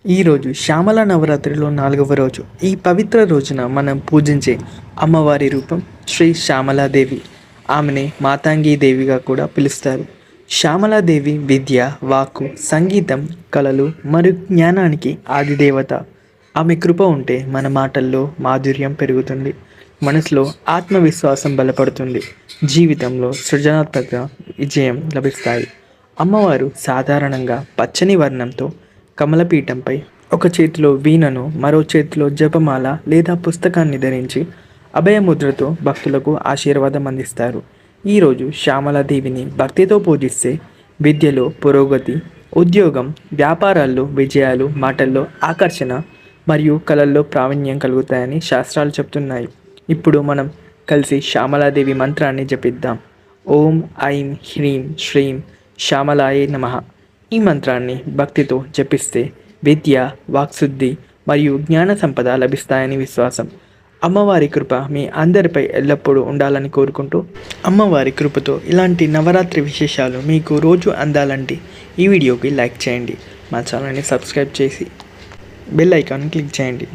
ఈరోజు శ్యామల నవరాత్రిలో 4వ రోజు. ఈ పవిత్ర రోజున మనం పూజించే అమ్మవారి రూపం శ్రీ శ్యామలాదేవి. ఆమెనే మాతాంగి దేవిగా కూడా పిలుస్తారు. శ్యామలాదేవి విద్య, వాక్కు, సంగీతం, కళలు మరియు జ్ఞానానికి ఆదిదేవత. ఆమె కృప ఉంటే మన మాటల్లో మాధుర్యం పెరుగుతుంది, మనసులో ఆత్మవిశ్వాసం బలపడుతుంది, జీవితంలో సృజనాత్మక విజయం లభిస్తాయి. అమ్మవారు సాధారణంగా పచ్చని వర్ణంతో కమలపీఠంపై ఒక చేతిలో వీణను, మరో చేతిలో జపమాల లేదా పుస్తకాన్ని ధరించి అభయముద్రతో భక్తులకు ఆశీర్వాదం అందిస్తారు. ఈరోజు శ్యామలాదేవిని భక్తితో పూజిస్తే విద్యలో పురోగతి, ఉద్యోగం, వ్యాపారాల్లో విజయాలు, మాటల్లో ఆకర్షణ మరియు కళల్లో ప్రావీణ్యం కలుగుతాయని శాస్త్రాలు చెప్తున్నాయి. ఇప్పుడు మనం కలిసి శ్యామలాదేవి మంత్రాన్ని జపిద్దాం. ఓం ఐం హ్రీం శ్రీం శ్యామలాయే నమః. ఈ మంత్రాన్ని భక్తితో జపిస్తే విద్య, వాక్శుద్ధి మరియు జ్ఞాన సంపద లభిస్తాయని విశ్వాసం. అమ్మవారి కృప మీ అందరిపై ఎల్లప్పుడూ ఉండాలని కోరుకుంటూ, అమ్మవారి కృపతో ఇలాంటి నవరాత్రి విశేషాలు మీకు రోజు అందాలంటే ఈ వీడియోకి లైక్ చేయండి, మా ఛానల్ని సబ్స్క్రైబ్ చేసి బెల్ ఐకాన్ని క్లిక్ చేయండి.